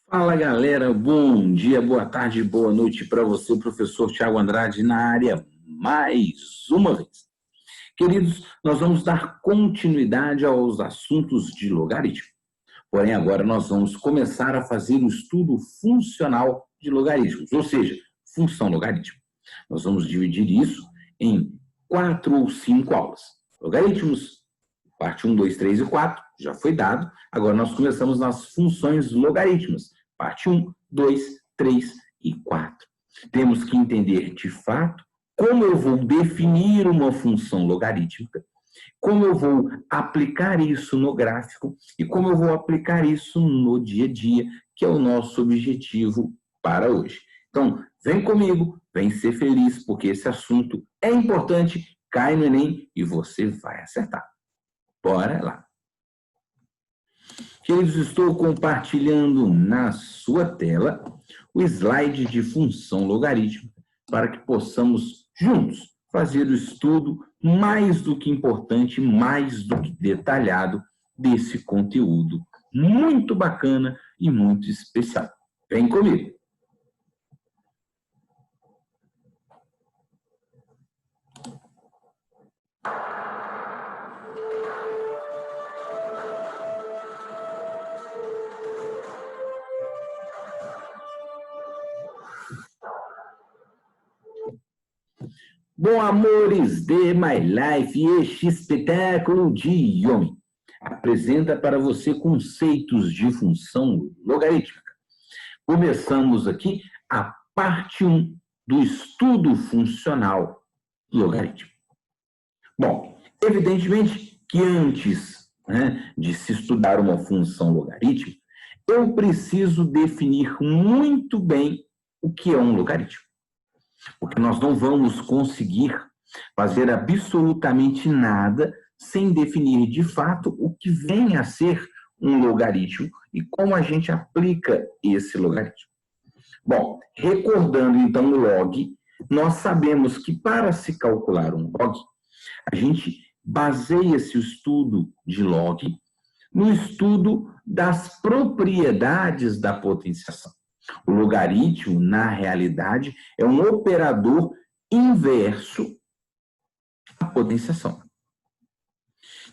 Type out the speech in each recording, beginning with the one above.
Fala galera, bom dia, boa tarde, boa noite para você, professor Tiago Andrade, na área mais uma vez. Queridos, nós vamos dar continuidade aos assuntos de logaritmo. Porém, agora nós vamos começar a fazer o estudo funcional de logaritmos, ou seja, função logaritmo. Nós vamos dividir isso em 4 ou 5 aulas. Logaritmos, parte 1, 2, 3 e 4, já foi dado. Agora nós começamos nas funções logarítmicas. Parte 1, 2, 3 e 4. Temos que entender, de fato, como eu vou definir uma função logarítmica, como eu vou aplicar isso no gráfico e como eu vou aplicar isso no dia a dia, que é o nosso objetivo para hoje. Então, vem comigo, vem ser feliz, porque esse assunto é importante, cai no Enem e você vai acertar. Bora lá. Queridos, estou compartilhando na sua tela o slide de função logarítmica para que possamos juntos fazer o estudo mais do que importante, mais do que detalhado desse conteúdo muito bacana e muito especial. Vem comigo. Bom, amores de My Life, este espetáculo de homem apresenta para você conceitos de função logarítmica. Começamos aqui a parte 1 do estudo funcional logarítmico. Bom, evidentemente que antes de se estudar uma função logarítmica, eu preciso definir muito bem o que é um logaritmo. Porque nós não vamos conseguir fazer absolutamente nada sem definir de fato o que vem a ser um logaritmo e como a gente aplica esse logaritmo. Bom, recordando então o log, nós sabemos que para se calcular um log, a gente baseia-se o estudo de log no estudo das propriedades da potenciação. O logaritmo, na realidade, é um operador inverso à potenciação.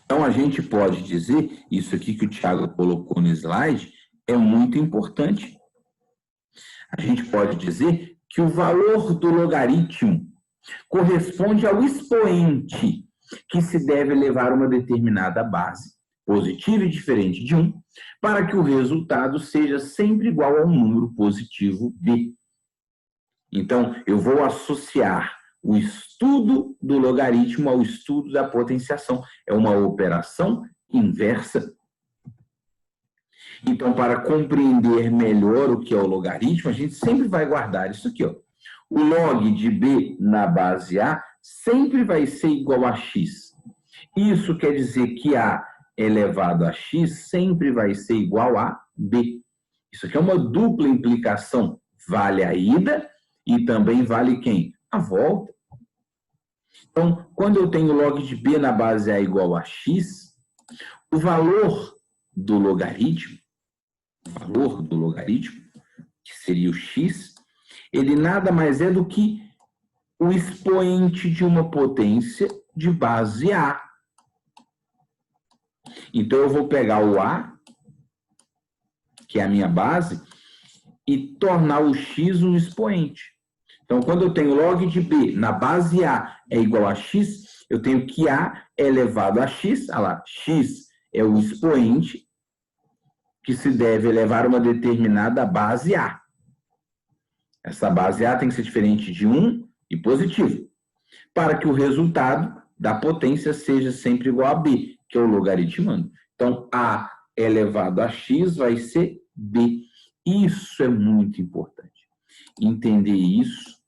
Então, a gente pode dizer, isso aqui que o Thiago colocou no slide, é muito importante. A gente pode dizer que o valor do logaritmo corresponde ao expoente que se deve levar a uma determinada base, positiva e diferente de 1, para que o resultado seja sempre igual a um número positivo b. Então, eu vou associar o estudo do logaritmo ao estudo da potenciação. É uma operação inversa. Então, para compreender melhor o que é o logaritmo, a gente sempre vai guardar isso aqui, ó. O log de b na base a sempre vai ser igual a x. Isso quer dizer que a elevado a x sempre vai ser igual a b. Isso aqui é uma dupla implicação. Vale a ida e também vale quem? A volta. Então, quando eu tenho log de b na base a igual a x, o valor do logaritmo, que seria o x, ele nada mais é do que o expoente de uma potência de base a. Então, eu vou pegar o A, que é a minha base, e tornar o X um expoente. Então, quando eu tenho log de B na base A é igual a X, eu tenho que A é elevado a X, olha lá, X é o expoente que se deve elevar a uma determinada base A. Essa base A tem que ser diferente de 1 e positivo, para que o resultado da potência seja sempre igual a B, que é o logaritmando. Então, A elevado a X vai ser B. Isso é muito importante. Entender isso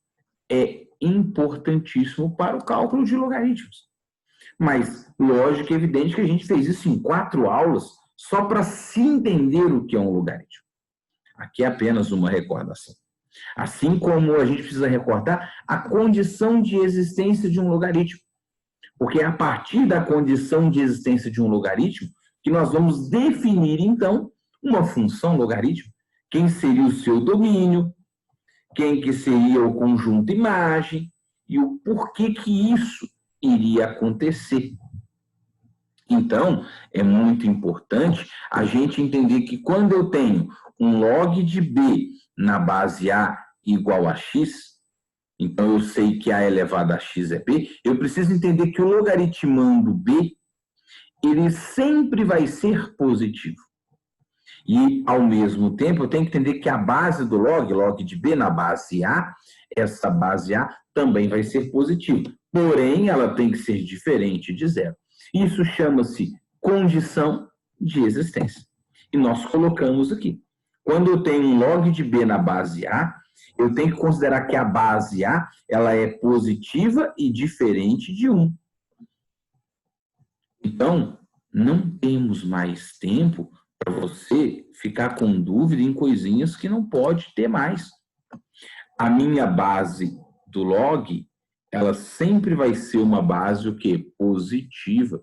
é importantíssimo para o cálculo de logaritmos. Mas, lógico e evidente que a gente fez isso em 4 aulas só para se entender o que é um logaritmo. Aqui é apenas uma recordação. Assim como a gente precisa recordar a condição de existência de um logaritmo. Porque é a partir da condição de existência de um logaritmo que nós vamos definir, então, uma função logaritmo, quem seria o seu domínio, quem que seria o conjunto imagem e o porquê que isso iria acontecer. Então, é muito importante a gente entender que quando eu tenho um log de B na base A igual a X, então eu sei que A elevado a X é B, eu preciso entender que o logaritmando B, ele sempre vai ser positivo. E, ao mesmo tempo, eu tenho que entender que a base do log de B na base A, essa base A também vai ser positiva. Porém, ela tem que ser diferente de zero. Isso chama-se condição de existência. E nós colocamos aqui. Quando eu tenho um log de B na base A, eu tenho que considerar que a base A ela é positiva e diferente de 1. Então, não temos mais tempo para você ficar com dúvida em coisinhas que não pode ter mais. A minha base do log, ela sempre vai ser uma base o quê? Positiva.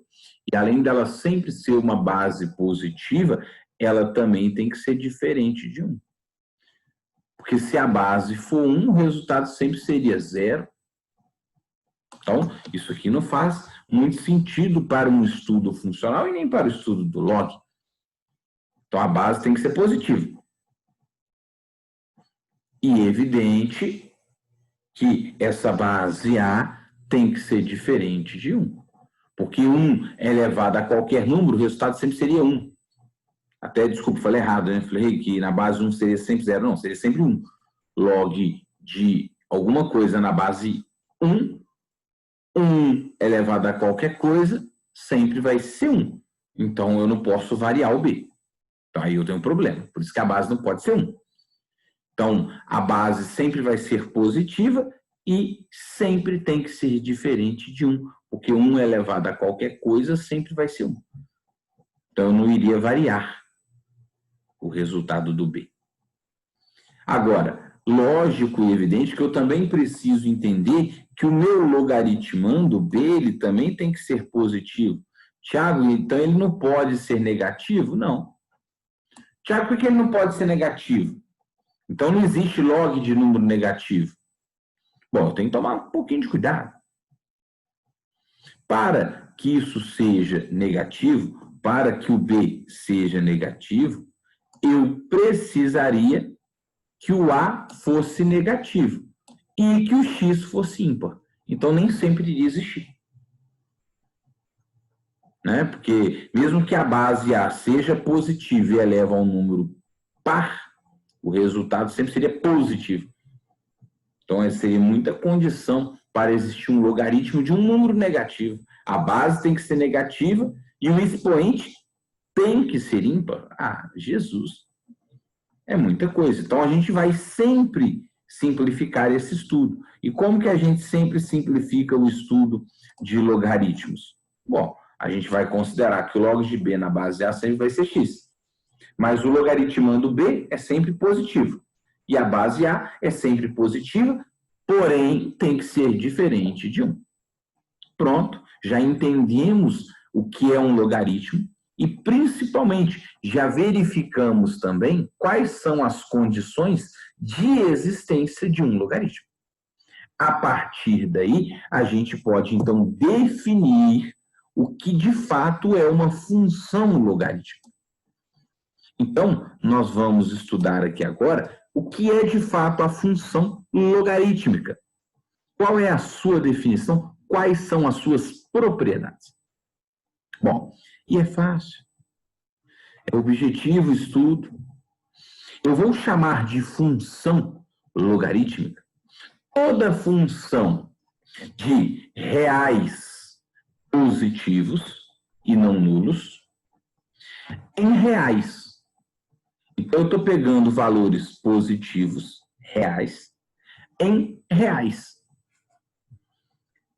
E além dela sempre ser uma base positiva, ela também tem que ser diferente de 1. Porque se a base for 1, o resultado sempre seria 0. Então, isso aqui não faz muito sentido para um estudo funcional e nem para o estudo do log. Então, a base tem que ser positiva. E é evidente que essa base A tem que ser diferente de 1. Porque 1 elevado a qualquer número, o resultado sempre seria 1. Até, desculpa, falei errado, né? Falei que na base 1 seria sempre 0. Não, seria sempre 1. Log de alguma coisa na base 1, 1 elevado a qualquer coisa, sempre vai ser 1. Então, eu não posso variar o B. Então, aí eu tenho um problema. Por isso que a base não pode ser 1. Então, a base sempre vai ser positiva e sempre tem que ser diferente de 1, porque 1 elevado a qualquer coisa sempre vai ser 1. Então, eu não iria variar o resultado do B. Agora, lógico e evidente que eu também preciso entender que o meu logaritmando B, ele também tem que ser positivo. Tiago, então ele não pode ser negativo? Não. Tiago, por que ele não pode ser negativo? Então, não existe log de número negativo. Bom, eu tenho que tomar um pouquinho de cuidado. Para que isso seja negativo, para que o B seja negativo, eu precisaria que o A fosse negativo e que o X fosse ímpar. Então, nem sempre iria existir. Né? Porque mesmo que a base A seja positiva e eleva a um número par, o resultado sempre seria positivo. Então, seria muita condição para existir um logaritmo de um número negativo. A base tem que ser negativa e o expoente tem que ser ímpar. Ah, Jesus! É muita coisa. Então, a gente vai sempre simplificar esse estudo. E como que a gente sempre simplifica o estudo de logaritmos? Bom, a gente vai considerar que o log de B na base A sempre vai ser x. Mas o logaritmando B é sempre positivo. E a base A é sempre positiva, porém tem que ser diferente de 1. Pronto, já entendemos o que é um logaritmo e, principalmente, já verificamos também quais são as condições de existência de um logaritmo. A partir daí, a gente pode, então, definir o que, de fato, é uma função logarítmica. Então, nós vamos estudar aqui agora o que é, de fato, a função logarítmica. Qual é a sua definição? Quais são as suas propriedades? Bom, e é fácil. É objetivo o estudo. Eu vou chamar de função logarítmica toda função de reais positivos e não nulos em reais. Então, eu estou pegando valores positivos reais em reais.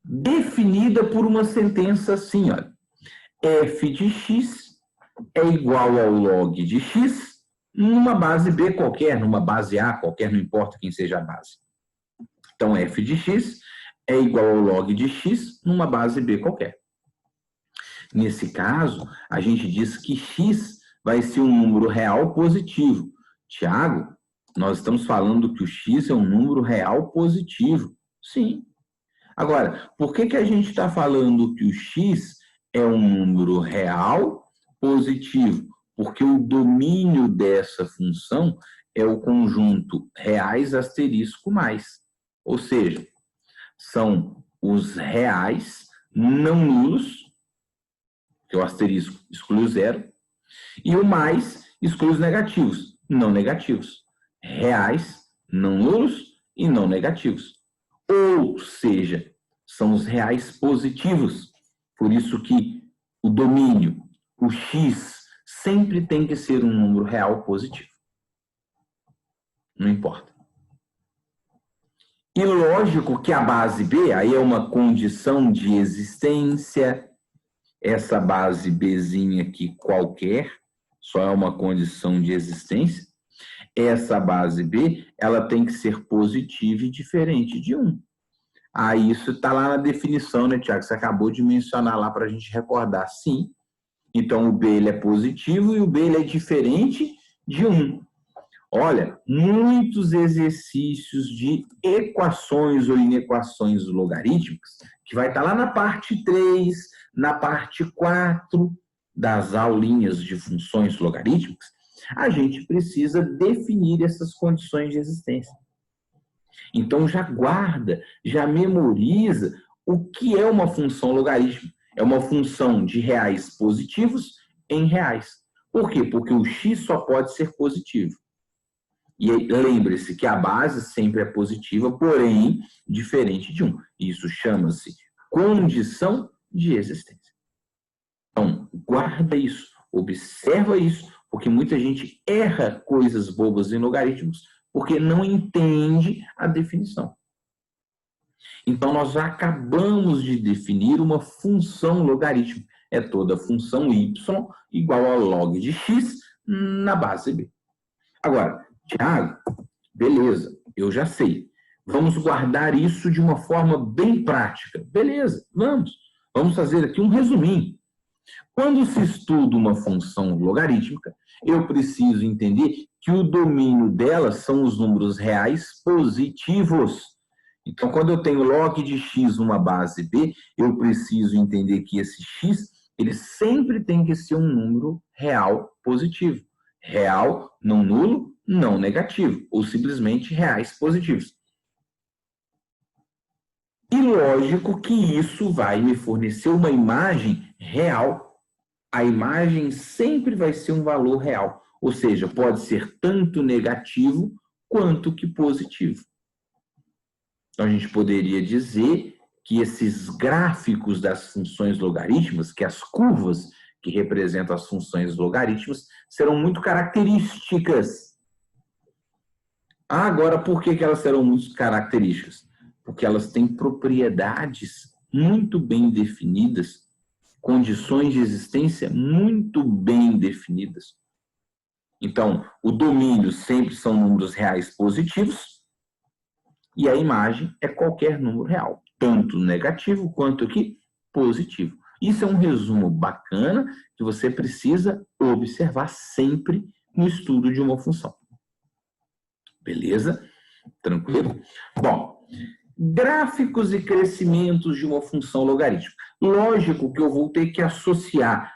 Definida por uma sentença assim, olha. F de x é igual ao log de x numa base B qualquer, numa base A qualquer, não importa quem seja a base. Então, f de x é igual ao log de x numa base B qualquer. Nesse caso, a gente diz que x vai ser um número real positivo. Tiago, nós estamos falando que o x é um número real positivo. Sim. Agora, por que a gente está falando que o x é um número real positivo? Porque o domínio dessa função é o conjunto reais asterisco mais. Ou seja, são os reais não nulos, que é o asterisco exclui o zero, e o mais exclui os negativos, não negativos. Reais, não nulos e não negativos. Ou seja, são os reais positivos. Por isso que o domínio, o x, sempre tem que ser um número real positivo. Não importa. E lógico que a base B, aí é uma condição de existência, essa base Bzinha aqui qualquer, só é uma condição de existência. Essa base B, ela tem que ser positiva e diferente de 1. Aí isso está lá na definição, né, Tiago? Você acabou de mencionar lá para a gente recordar. Sim. Então, o B ele é positivo e o B ele é diferente de 1. Olha, muitos exercícios de equações ou inequações logarítmicas, que vai estar lá na parte 3, na parte 4 das aulinhas de funções logarítmicas, a gente precisa definir essas condições de existência. Então, já guarda, já memoriza o que é uma função logarítmica. É uma função de reais positivos em reais. Por quê? Porque o x só pode ser positivo. E lembre-se que a base sempre é positiva, porém diferente de 1. Isso chama-se condição de existência. Então, guarda isso, observa isso, porque muita gente erra coisas bobas em logaritmos porque não entende a definição. Então, nós já acabamos de definir uma função logarítmica. É toda função y igual ao log de x na base b. Agora, Tiago, beleza, eu já sei. Vamos guardar isso de uma forma bem prática. Beleza, vamos. Vamos fazer aqui um resuminho. Quando se estuda uma função logarítmica, eu preciso entender que o domínio dela são os números reais positivos. Então, quando eu tenho log de x numa base b, eu preciso entender que esse x, ele sempre tem que ser um número real positivo. Real, não nulo, não negativo, ou simplesmente reais positivos. E lógico que isso vai me fornecer uma imagem real. A imagem sempre vai ser um valor real, ou seja, pode ser tanto negativo quanto que positivo. Então, a gente poderia dizer que esses gráficos das funções logarítmicas, que as curvas que representam as funções logarítmicas, serão muito características. Agora, por que elas serão muito características? Porque elas têm propriedades muito bem definidas, condições de existência muito bem definidas. Então, o domínio sempre são números reais positivos e a imagem é qualquer número real, tanto negativo quanto aqui positivo. Isso é um resumo bacana que você precisa observar sempre no estudo de uma função. Beleza? Tranquilo? Bom, gráficos e crescimentos de uma função logarítmica. Lógico que eu vou ter que associar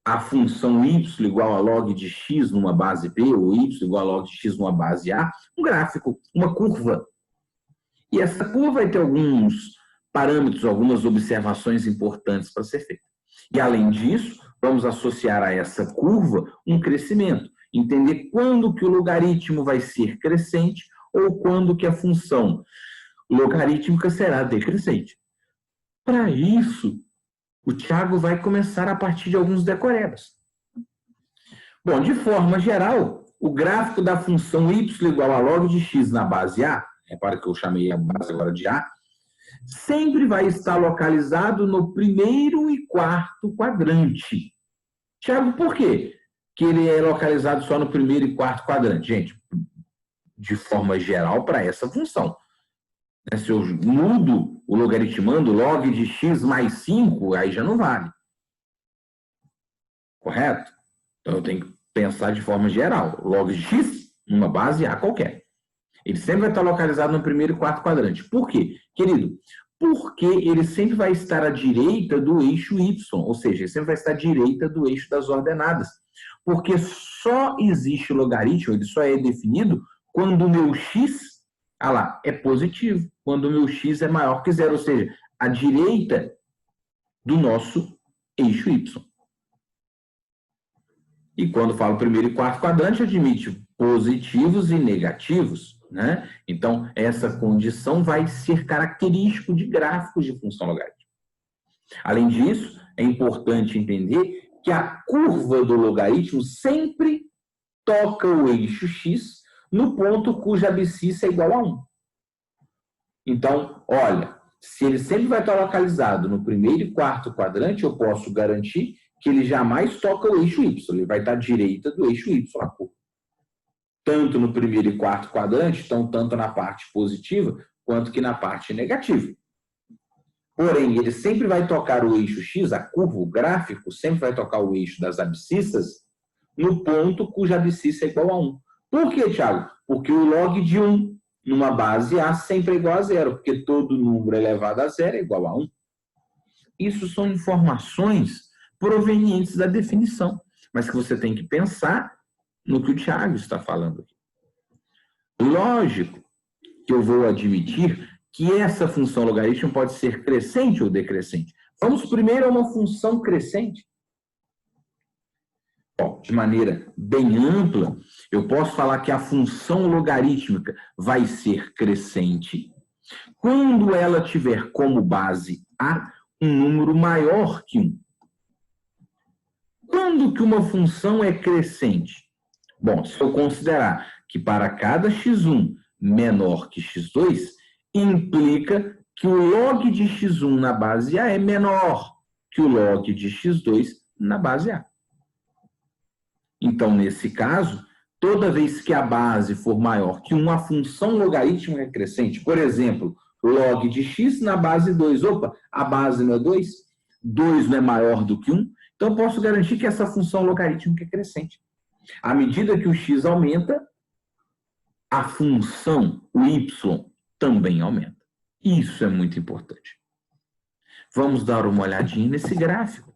a função y igual a log de x numa base b, ou y igual a log de x numa base a, um gráfico, uma curva. E essa curva vai ter alguns parâmetros, algumas observações importantes para ser feita. E, além disso, vamos associar a essa curva um crescimento. Entender quando que o logaritmo vai ser crescente ou quando que a função logarítmica será decrescente. Para isso, o Tiago vai começar a partir de alguns decorebas. Bom, de forma geral, o gráfico da função y igual a log de x na base A, repara que eu chamei a base agora de A, sempre vai estar localizado no primeiro e quarto quadrante. Tiago, por quê que ele é localizado só no primeiro e quarto quadrante? Gente, de forma geral, para essa função. Se eu mudo o logaritmando log de x mais 5, aí já não vale. Correto? Então, eu tenho que pensar de forma geral. Log de x numa base A qualquer. Ele sempre vai estar localizado no primeiro e quarto quadrante. Por quê, querido? Porque ele sempre vai estar à direita do eixo Y, ou seja, ele sempre vai estar à direita do eixo das ordenadas. Porque só existe logaritmo, ele só é definido quando o meu x, é positivo, quando o meu x é maior que zero, ou seja, à direita do nosso eixo Y. E quando falo primeiro e quarto quadrante, admite positivos e negativos, né? Então, essa condição vai ser característico de gráficos de função logarítmica. Além disso, é importante entender que a curva do logaritmo sempre toca o eixo x no ponto cuja abscissa é igual a 1. Então, olha, se ele sempre vai estar localizado no primeiro e quarto quadrante, eu posso garantir que ele jamais toca o eixo y, ele vai estar à direita do eixo y, a curva. Tanto no primeiro e quarto quadrante, então tanto na parte positiva, quanto que na parte negativa. Porém, ele sempre vai tocar o eixo x, a curva, o gráfico, sempre vai tocar o eixo das abscissas no ponto cuja abscissa é igual a 1. Por quê, Thiago? Porque o log de 1 numa base A sempre é igual a zero, porque todo número elevado a zero é igual a 1. Isso são informações provenientes da definição, mas que você tem que pensar no que o Thiago está falando aqui. Lógico que eu vou admitir que essa função logarítmica pode ser crescente ou decrescente. Vamos primeiro a uma função crescente. De maneira bem ampla, eu posso falar que a função logarítmica vai ser crescente quando ela tiver como base A um número maior que 1. Quando que uma função é crescente? Bom, se eu considerar que para cada x1 menor que x2, implica que o log de x1 na base A é menor que o log de x2 na base A. Então, nesse caso, toda vez que a base for maior que 1, a função logarítmica é crescente. Por exemplo, log de x na base 2. Opa, a base não é 2? 2 não é maior do que 1? Então, eu posso garantir que essa função logarítmica é crescente. À medida que o x aumenta, a função, o y, também aumenta. Isso é muito importante. Vamos dar uma olhadinha nesse gráfico.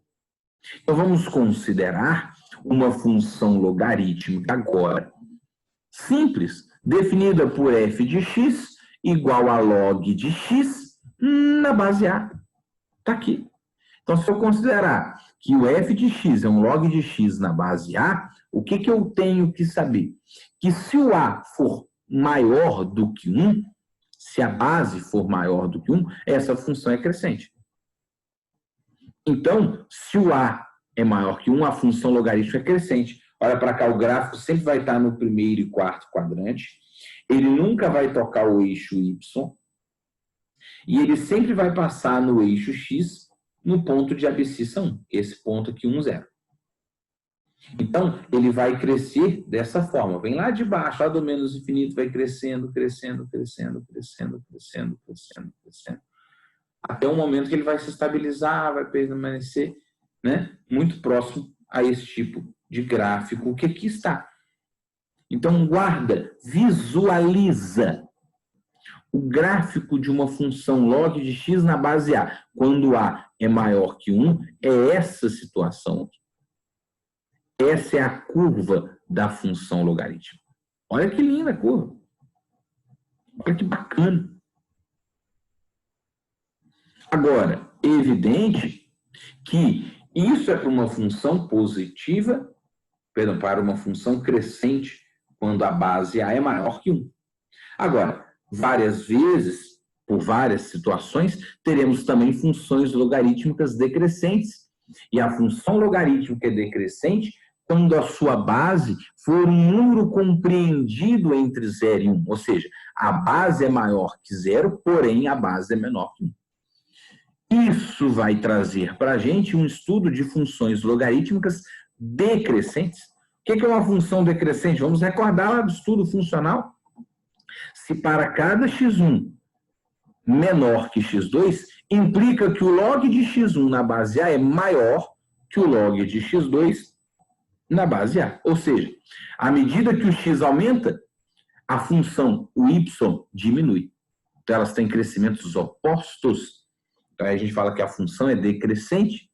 Então, vamos considerar uma função logarítmica agora simples, definida por f de x igual a log de x na base A. Está aqui. Então, se eu considerar que o f de x é um log de x na base A, o que eu tenho que saber? Que se o A for maior do que 1, se a base for maior do que 1, essa função é crescente. Então, se o A é maior que 1, a função logarítmica é crescente. Olha para cá, o gráfico sempre vai estar no primeiro e quarto quadrante. Ele nunca vai tocar o eixo Y. E ele sempre vai passar no eixo X, no ponto de abscissa 1. Esse ponto aqui, 1, 0. Então, ele vai crescer dessa forma. Vem lá de baixo, lá do menos infinito, vai crescendo, crescendo, crescendo, crescendo, crescendo, crescendo, crescendo. Até o momento que ele vai se estabilizar, vai permanecer, né, muito próximo a esse tipo de gráfico que aqui está. Então, guarda, visualiza o gráfico de uma função log de x na base A. Quando A é maior que 1, é essa situação aqui. Essa é a curva da função logarítmica. Olha que linda a curva. Olha que bacana. Agora, é evidente que isso é para uma função positiva, perdão, para uma função crescente, quando a base A é maior que 1. Agora, várias vezes, por várias situações, teremos também funções logarítmicas decrescentes. E a função logarítmica é decrescente quando a sua base for um número compreendido entre 0 e 1. Ou seja, a base é maior que 0, porém a base é menor que 1. Isso vai trazer para a gente um estudo de funções logarítmicas decrescentes. O que é uma função decrescente? Vamos recordar lá do estudo funcional. Se para cada x1 menor que x2, implica que o log de x1 na base A é maior que o log de x2 na base A. Ou seja, à medida que o x aumenta, a função, o y, diminui. Então, elas têm crescimentos opostos. Então, aí a gente fala que a função é decrescente.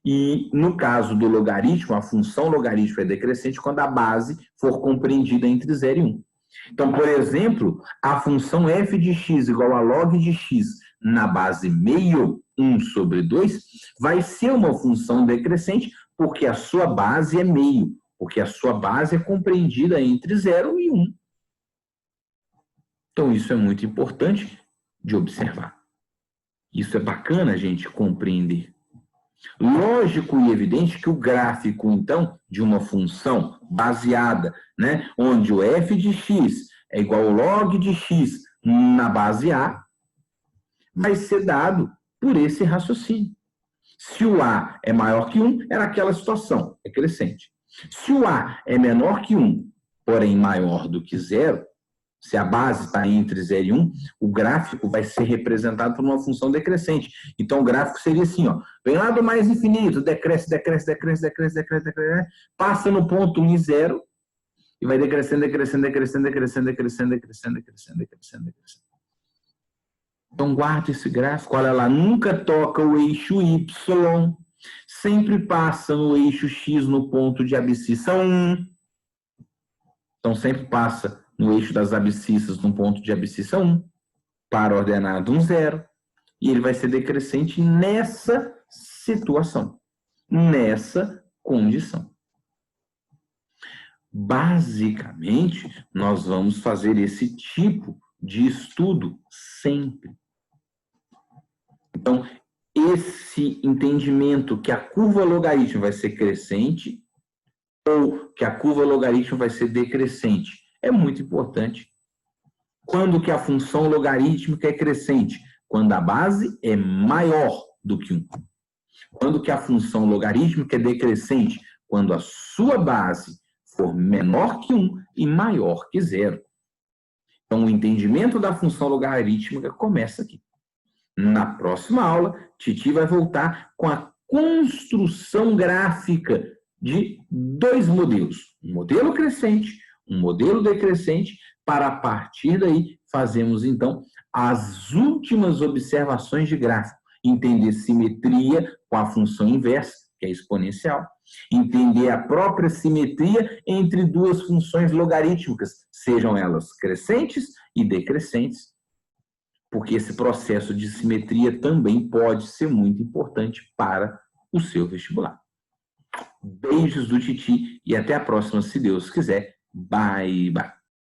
E, no caso do logaritmo, a função logarítmica é decrescente quando a base for compreendida entre 0 e 1. Então, por exemplo, a função f de x igual a log de x na base meio, 1 sobre 2, vai ser uma função decrescente porque a sua base é meio, porque a sua base é compreendida entre 0 e 1. Então, isso é muito importante de observar. Isso é bacana a gente compreender. Lógico e evidente que o gráfico, então, de uma função baseada, né, onde o f de x é igual ao log de x na base A, vai ser dado por esse raciocínio. Se o A é maior que 1, era aquela situação, é crescente. Se o A é menor que 1, porém maior do que 0, se a base está entre 0 e 1, o gráfico vai ser representado por uma função decrescente. Então, o gráfico seria assim, ó, vem lá do mais infinito, decresce, decresce, decresce, decresce, decresce, decresce, passa no ponto 1 e 0, e vai decrescendo, decrescendo, decrescendo, decrescendo, decrescendo, decrescendo, decrescendo, decrescendo, decrescendo. Então, guarda esse gráfico, olha lá, nunca toca o eixo Y, sempre passa no eixo X no ponto de abscissa 1. Então, sempre passa no eixo das abscissas no ponto de abscissa 1, para ordenado 1, 0, e ele vai ser decrescente nessa situação, nessa condição. Basicamente, nós vamos fazer esse tipo de estudo sempre. Então, esse entendimento que a curva logarítmica vai ser crescente ou que a curva logarítmica vai ser decrescente é muito importante. Quando que a função logarítmica é crescente? Quando a base é maior do que 1. Quando que a função logarítmica é decrescente? Quando a sua base for menor que 1 e maior que 0. Então, o entendimento da função logarítmica começa aqui. Na próxima aula, Titi vai voltar com a construção gráfica de 2 modelos. Um modelo crescente, um modelo decrescente, para a partir daí fazermos, então, as últimas observações de gráfico. Entender simetria com a função inversa, que é exponencial. Entender a própria simetria entre duas funções logarítmicas, sejam elas crescentes e decrescentes, porque esse processo de simetria também pode ser muito importante para o seu vestibular. Beijos do Titi e até a próxima, se Deus quiser. Bye, bye.